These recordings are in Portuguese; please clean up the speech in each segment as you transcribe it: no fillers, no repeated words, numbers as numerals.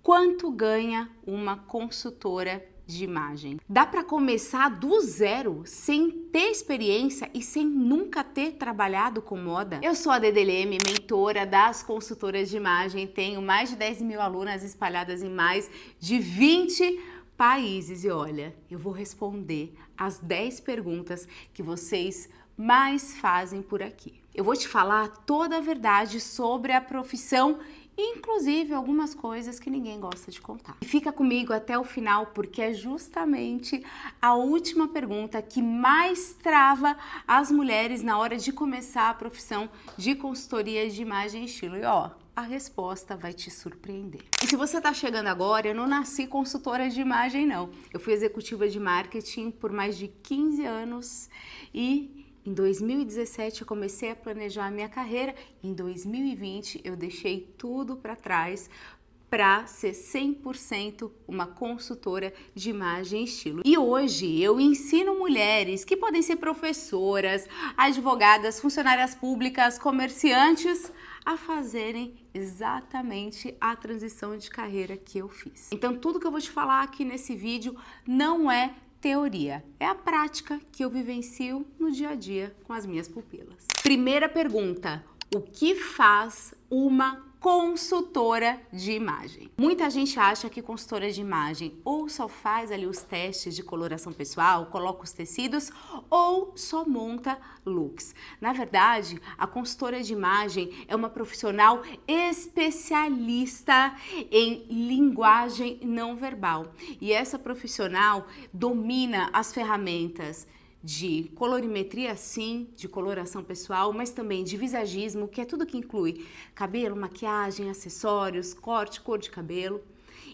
Quanto ganha uma consultora de imagem? Dá para começar do zero, sem ter experiência e sem nunca ter trabalhado com moda? Eu sou a Dedeleme, mentora das consultoras de imagem, tenho mais de 10 mil alunas espalhadas em mais de 20 países e olha, eu vou responder as 10 perguntas que vocês mais fazem por aqui. Eu vou te falar toda a verdade sobre a profissão, inclusive algumas coisas que ninguém gosta de contar. E fica comigo até o final porque é justamente a última pergunta que mais trava as mulheres na hora de começar a profissão de consultoria de imagem e estilo. E ó, a resposta vai te surpreender. E se você tá chegando agora, eu não nasci consultora de imagem não. Eu fui executiva de marketing por mais de 15 anos e em 2017 eu comecei a planejar a minha carreira, em 2020 eu deixei tudo para trás para ser 100% uma consultora de imagem e estilo. E hoje eu ensino mulheres que podem ser professoras, advogadas, funcionárias públicas, comerciantes, a fazerem exatamente a transição de carreira que eu fiz. Então tudo que eu vou te falar aqui nesse vídeo não é teoria, é a prática que eu vivencio no dia a dia com as minhas pupilas. Primeira pergunta: o que faz uma consultora de imagem? Muita gente acha que consultora de imagem ou só faz ali os testes de coloração pessoal, coloca os tecidos ou só monta looks. Na verdade, a consultora de imagem é uma profissional especialista em linguagem não verbal. E essa profissional domina as ferramentas de colorimetria, sim, de coloração pessoal, mas também de visagismo, que é tudo que inclui cabelo, maquiagem, acessórios, corte, cor de cabelo.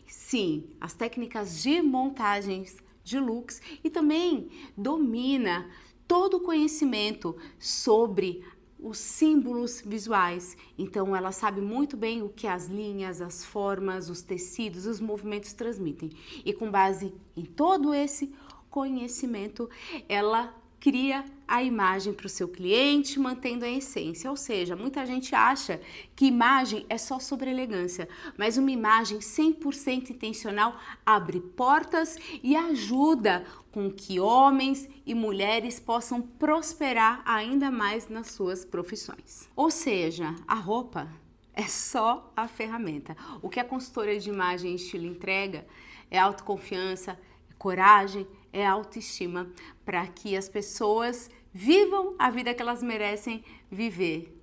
Sim, as técnicas de montagens de looks e também domina todo o conhecimento sobre os símbolos visuais. Então ela sabe muito bem o que as linhas, as formas, os tecidos, os movimentos transmitem. E com base em todo esse conhecimento, ela cria a imagem para o seu cliente, mantendo a essência. Ou seja, muita gente acha que imagem é só sobre elegância, mas uma imagem 100% intencional abre portas e ajuda com que homens e mulheres possam prosperar ainda mais nas suas profissões. Ou seja, a roupa é só a ferramenta. O que a consultora de imagem e estilo entrega é autoconfiança, coragem, é autoestima, para que as pessoas vivam a vida que elas merecem viver,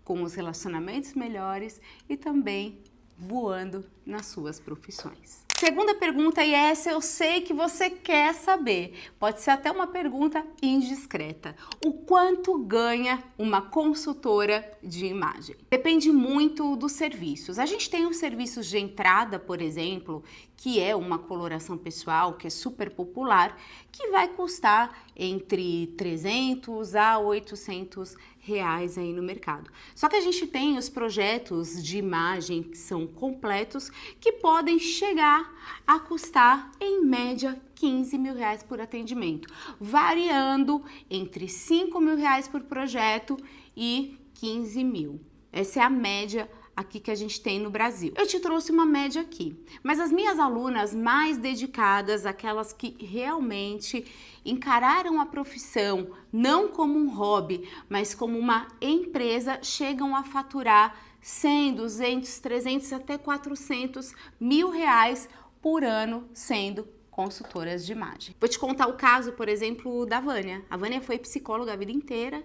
com os relacionamentos melhores e também voando nas suas profissões. Segunda pergunta, e essa eu sei que você quer saber, pode ser até uma pergunta indiscreta: o quanto ganha uma consultora de imagem? Depende muito dos serviços. A gente tem os serviços de entrada, por exemplo, que é uma coloração pessoal, que é super popular, que vai custar entre 300 a 800 reais aí no mercado. Só que a gente tem os projetos de imagem que são completos, que podem chegar a custar em média 15 mil reais por atendimento, variando entre 5 mil reais por projeto e 15 mil. Essa é a média aqui que a gente tem no Brasil. Eu te trouxe uma média aqui, mas as minhas alunas mais dedicadas, aquelas que realmente encararam a profissão não como um hobby, mas como uma empresa, chegam a faturar 100, 200, 300 até 400 mil reais por ano sendo consultoras de imagem. Vou te contar o caso, por exemplo, da Vânia. A Vânia foi psicóloga a vida inteira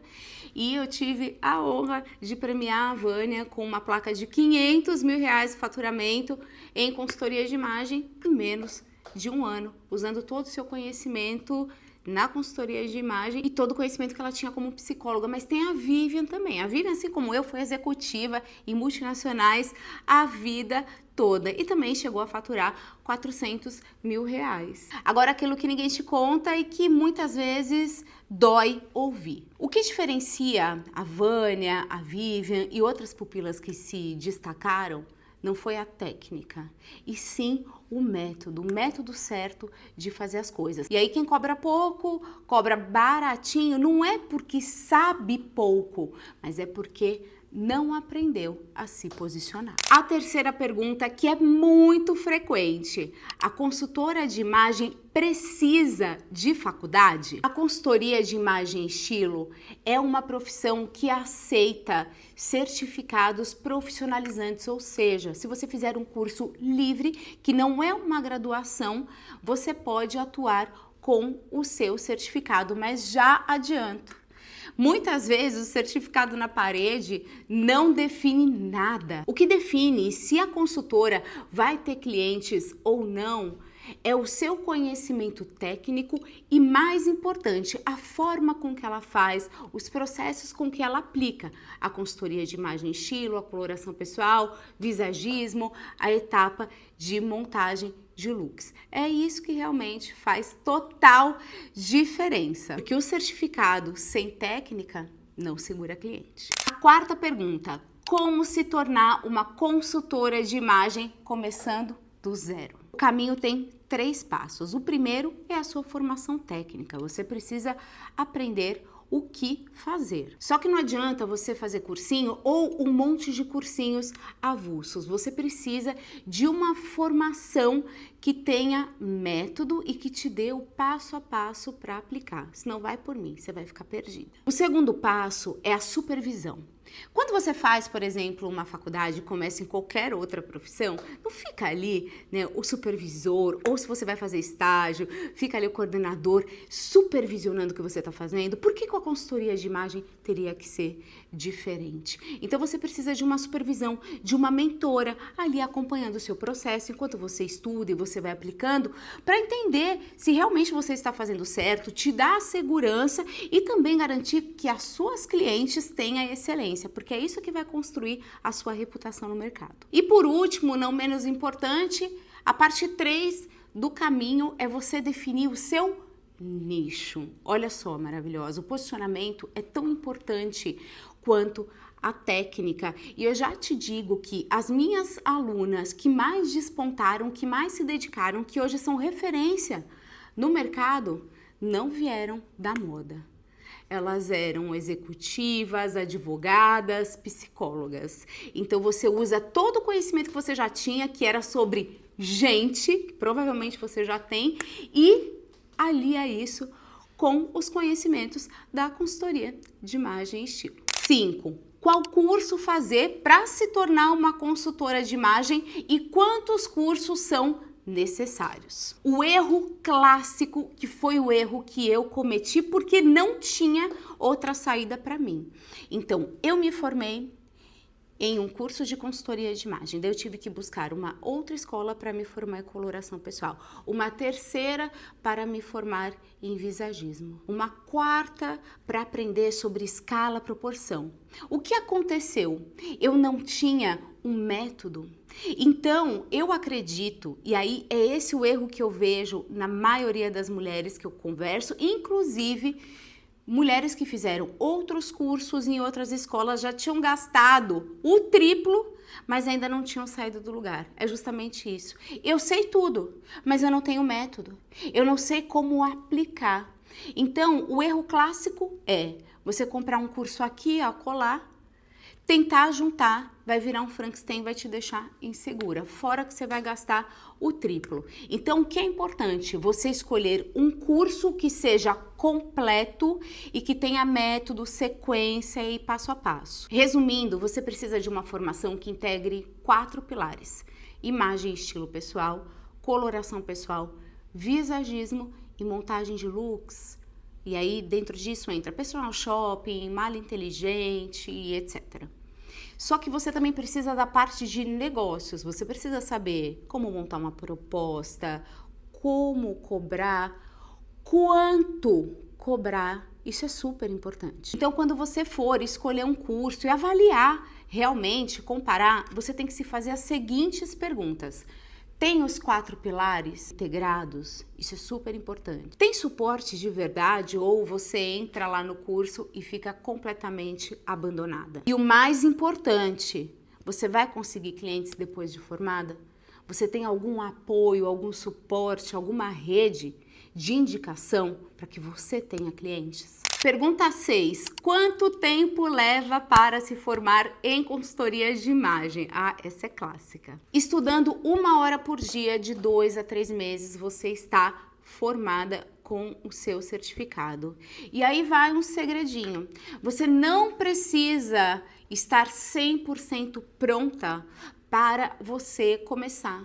e eu tive a honra de premiar a Vânia com uma placa de 500 mil reais de faturamento em consultoria de imagem em menos de um ano, usando todo o seu conhecimento na consultoria de imagem e todo o conhecimento que ela tinha como psicóloga. Mas tem a Vivian também. A Vivian, assim como eu, foi executiva em multinacionais a vida toda e também chegou a faturar 400 mil reais. Agora, aquilo que ninguém te conta e que muitas vezes dói ouvir. O que diferencia a Vânia, a Vivian e outras pupilas que se destacaram não foi a técnica, e sim o método certo de fazer as coisas. E aí quem cobra pouco, cobra baratinho, não é porque sabe pouco, mas é porque não aprendeu a se posicionar. A terceira pergunta, que é muito frequente: a consultora de imagem precisa de faculdade? A consultoria de imagem e estilo é uma profissão que aceita certificados profissionalizantes, ou seja, se você fizer um curso livre, que não é uma graduação, você pode atuar com o seu certificado, mas já adianto. Muitas vezes o certificado na parede não define nada. O que define se a consultora vai ter clientes ou não é o seu conhecimento técnico e, mais importante, a forma com que ela faz, os processos com que ela aplica a consultoria de imagem e estilo, a coloração pessoal, visagismo, a etapa de montagem de looks. É isso que realmente faz total diferença, porque o certificado sem técnica não segura cliente. A quarta pergunta: como se tornar uma consultora de imagem começando do zero? O caminho tem 3 passos. O primeiro é a sua formação técnica. Você precisa aprender o que fazer. Só que não adianta você fazer cursinho ou um monte de cursinhos avulsos. Você precisa de uma formação que tenha método e que te dê o passo a passo para aplicar. Senão vai por mim, você vai ficar perdida. O segundo passo é a supervisão. Quando você faz, por exemplo, uma faculdade, começa em qualquer outra profissão, não fica ali, né, o supervisor, ou se você vai fazer estágio, fica ali o coordenador supervisionando o que você está fazendo. Por que com a consultoria de imagem teria que ser diferente? Então você precisa de uma supervisão, de uma mentora ali acompanhando o seu processo enquanto você estuda e você vai aplicando, para entender se realmente você está fazendo certo, te dar a segurança e também garantir que as suas clientes tenham a excelência, porque é isso que vai construir a sua reputação no mercado. E por último, não menos importante, a parte 3 do caminho é você definir o seu nicho. Olha só, maravilhosa, o posicionamento é tão importante quanto a técnica. E eu já te digo que as minhas alunas que mais despontaram, que mais se dedicaram, que hoje são referência no mercado, não vieram da moda. Elas eram executivas, advogadas, psicólogas. Então você usa todo o conhecimento que você já tinha, que era sobre gente, que provavelmente você já tem, e alia isso com os conhecimentos da consultoria de imagem e estilo. 5. Qual curso fazer para se tornar uma consultora de imagem e quantos cursos são necessários? O erro clássico, que foi o erro que eu cometi porque não tinha outra saída para mim. Então, eu me formei em um curso de consultoria de imagem, daí eu tive que buscar uma outra escola para me formar em coloração pessoal, uma terceira para me formar em visagismo, uma quarta para aprender sobre escala, proporção. O que aconteceu? Eu não tinha um método. Então, eu acredito, e aí é esse o erro que eu vejo na maioria das mulheres que eu converso, inclusive mulheres que fizeram outros cursos em outras escolas, já tinham gastado o triplo, mas ainda não tinham saído do lugar. É justamente isso. Eu sei tudo, mas eu não tenho método. Eu não sei como aplicar. Então, o erro clássico é você comprar um curso aqui, acolá, tentar juntar, vai virar um Frankenstein, vai te deixar insegura, fora que você vai gastar o triplo. Então, o que é importante? Você escolher um curso que seja completo e que tenha método, sequência e passo a passo. Resumindo, você precisa de uma formação que integre 4 pilares: imagem e estilo pessoal, coloração pessoal, visagismo e montagem de looks. E aí, dentro disso, entra personal shopping, malha inteligente e etc. Só que você também precisa da parte de negócios. Você precisa saber como montar uma proposta, como cobrar, quanto cobrar. Isso é super importante. Então, quando você for escolher um curso e avaliar realmente, comparar, você tem que se fazer as seguintes perguntas. Tem os 4 pilares integrados? Isso é super importante. Tem suporte de verdade ou você entra lá no curso e fica completamente abandonada? E o mais importante, você vai conseguir clientes depois de formada? Você tem algum apoio, algum suporte, alguma rede de indicação para que você tenha clientes? Pergunta 6. Quanto tempo leva para se formar em consultoria de imagem? Ah, essa é clássica. Estudando 1 hora por dia, de 2 a 3 meses, você está formada com o seu certificado. E aí vai um segredinho. Você não precisa estar 100% pronta para você começar.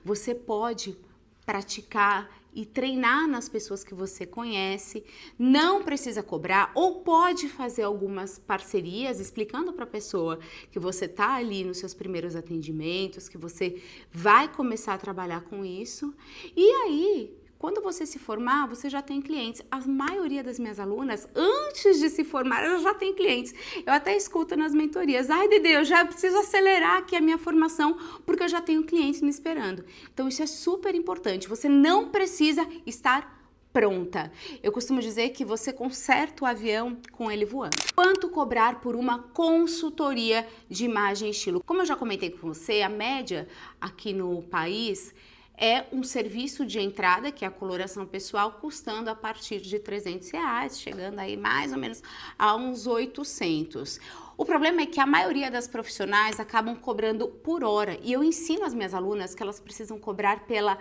Você pode praticar e treinar nas pessoas que você conhece, não precisa cobrar, ou pode fazer algumas parcerias explicando para a pessoa que você está ali nos seus primeiros atendimentos, que você vai começar a trabalhar com isso. E aí, quando você se formar, você já tem clientes. A maioria das minhas alunas, antes de se formar, elas já têm clientes. Eu até escuto nas mentorias: ai, Dede, eu já preciso acelerar aqui a minha formação porque eu já tenho clientes me esperando. Então, isso é super importante. Você não precisa estar pronta. Eu costumo dizer que você conserta o avião com ele voando. Quanto cobrar por uma consultoria de imagem e estilo? Como eu já comentei com você, a média aqui no país é um serviço de entrada, que é a coloração pessoal, custando a partir de R$300, chegando aí mais ou menos a uns 800. O problema é que a maioria das profissionais acabam cobrando por hora, e eu ensino as minhas alunas que elas precisam cobrar pela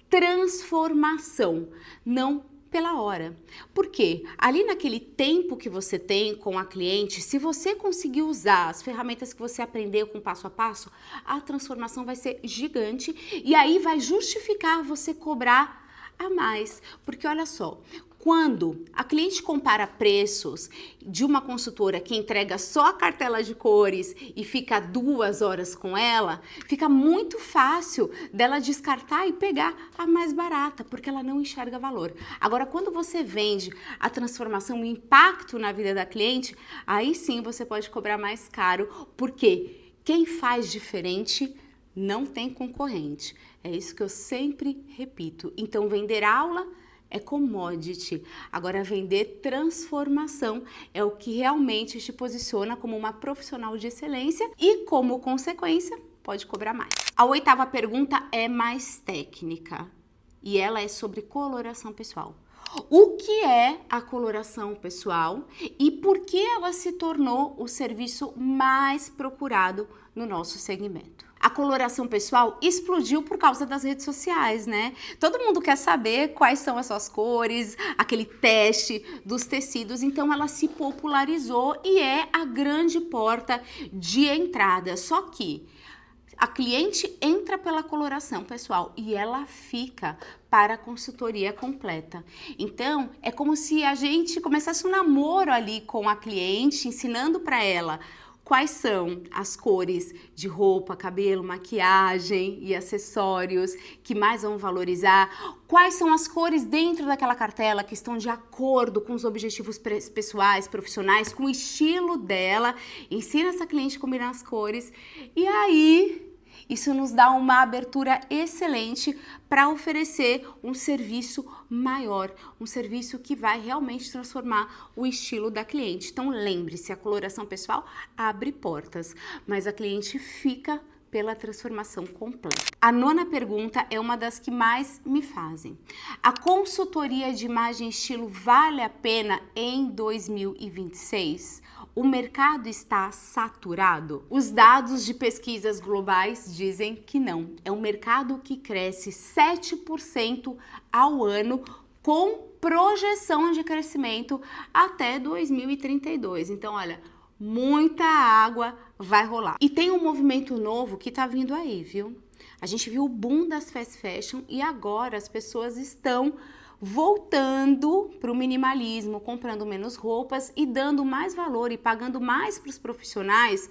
transformação, não pela hora. Por quê? Ali naquele tempo que você tem com a cliente, se você conseguir usar as ferramentas que você aprendeu com passo a passo, a transformação vai ser gigante e aí vai justificar você cobrar a mais. Porque olha só, quando a cliente compara preços de uma consultora que entrega só a cartela de cores e fica 2 horas com ela, fica muito fácil dela descartar e pegar a mais barata, porque ela não enxerga valor. Agora, quando você vende a transformação, o impacto na vida da cliente, aí sim você pode cobrar mais caro, porque quem faz diferente não tem concorrente. É isso que eu sempre repito. Então, vender aula é commodity. Agora, vender transformação é o que realmente te posiciona como uma profissional de excelência e, como consequência, pode cobrar mais. A 8ª pergunta é mais técnica e ela é sobre coloração pessoal. O que é a coloração pessoal e por que ela se tornou o serviço mais procurado no nosso segmento? A coloração pessoal explodiu por causa das redes sociais, né? Todo mundo quer saber quais são as suas cores, aquele teste dos tecidos, então ela se popularizou e é a grande porta de entrada. Só que a cliente entra pela coloração pessoal e ela fica para a consultoria completa. Então, é como se a gente começasse um namoro ali com a cliente, ensinando para ela quais são as cores de roupa, cabelo, maquiagem e acessórios que mais vão valorizar, quais são as cores dentro daquela cartela que estão de acordo com os objetivos pessoais, profissionais, com o estilo dela. Ensina essa cliente a combinar as cores e aí isso nos dá uma abertura excelente para oferecer um serviço maior, um serviço que vai realmente transformar o estilo da cliente. Então lembre-se, a coloração pessoal abre portas, mas a cliente fica pela transformação completa. A 9ª pergunta é uma das que mais me fazem. A consultoria de imagem e estilo vale a pena em 2026? O mercado está saturado? Os dados de pesquisas globais dizem que não. É um mercado que cresce 7% ao ano, com projeção de crescimento até 2032. Então, olha, muita água vai rolar. E tem um movimento novo que tá vindo aí, viu? A gente viu o boom das fast fashion e agora as pessoas estão voltando para o minimalismo, comprando menos roupas e dando mais valor e pagando mais para os profissionais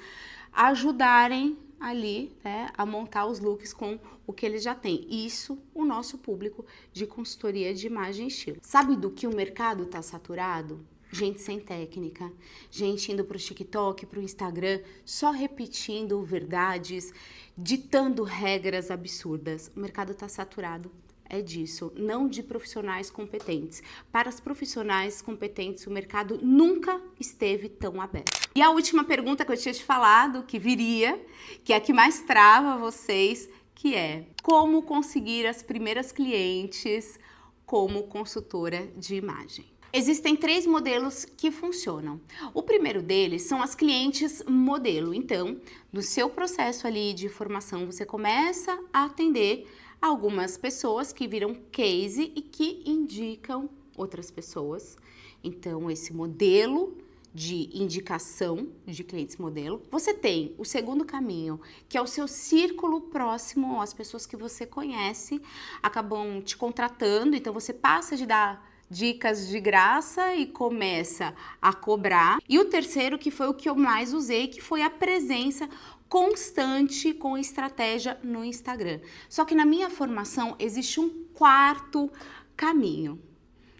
ajudarem ali, né, a montar os looks com o que eles já têm. Isso, o nosso público de consultoria de imagem e estilo. Sabe do que o mercado está saturado? Gente sem técnica, gente indo para o TikTok, para o Instagram, só repetindo verdades, ditando regras absurdas. O mercado está saturado. É disso, não de profissionais competentes. Para os profissionais competentes, o mercado nunca esteve tão aberto. E a última pergunta que eu tinha te falado, que viria, que é a que mais trava vocês, que é: como conseguir as primeiras clientes como consultora de imagem? Existem 3 modelos que funcionam. O primeiro deles são as clientes modelo. Então, no seu processo ali de formação, você começa a atender algumas pessoas que viram case e que indicam outras pessoas. Então, esse modelo de indicação de clientes modelo. Você tem o segundo caminho, que é o seu círculo próximo, as pessoas que você conhece acabam te contratando, então você passa de dar dicas de graça e começa a cobrar. E o terceiro, que foi o que eu mais usei, que foi a presença constante com estratégia no Instagram. Só que na minha formação existe um quarto caminho.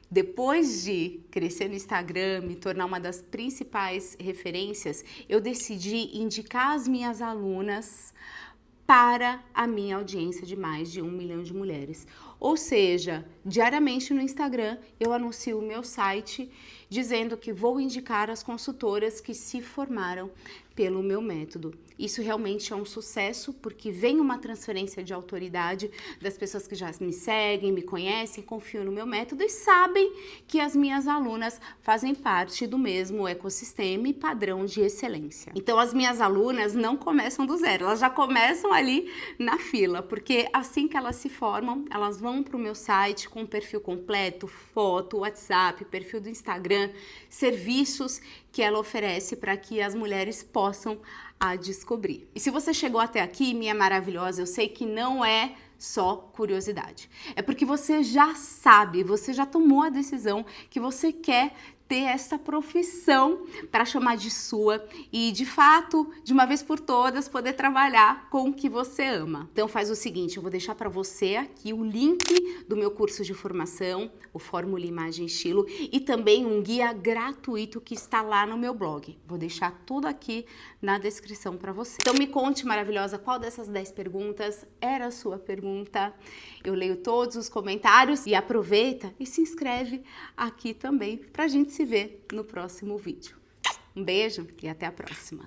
Depois de crescer no Instagram, me tornar uma das principais referências, eu decidi indicar as minhas alunas para a minha audiência de mais de 1 milhão de mulheres. Ou seja, diariamente no Instagram eu anuncio o meu site dizendo que vou indicar as consultoras que se formaram pelo meu método. Isso realmente é um sucesso porque vem uma transferência de autoridade das pessoas que já me seguem, me conhecem, confiam no meu método e sabem que as minhas alunas fazem parte do mesmo ecossistema e padrão de excelência. Então as minhas alunas não começam do zero, elas já começam ali na fila, porque assim que elas se formam, elas vão para o meu site com perfil completo, foto, WhatsApp, perfil do Instagram, serviços que ela oferece para que as mulheres possam a descobrir. E se você chegou até aqui, minha maravilhosa, eu sei que não é só curiosidade. É porque você já sabe, você já tomou a decisão que você quer ter essa profissão para chamar de sua e, de fato, de uma vez por todas, poder trabalhar com o que você ama. Então faz o seguinte, eu vou deixar para você aqui o link do meu curso de formação, o Fórmula Imagem Estilo, e também um guia gratuito que está lá no meu blog. Vou deixar tudo aqui na descrição para você. Então me conte, maravilhosa, qual dessas 10 perguntas era a sua pergunta. Eu leio todos os comentários e aproveita e se inscreve aqui também para a gente se ver no próximo vídeo. Um beijo e até a próxima!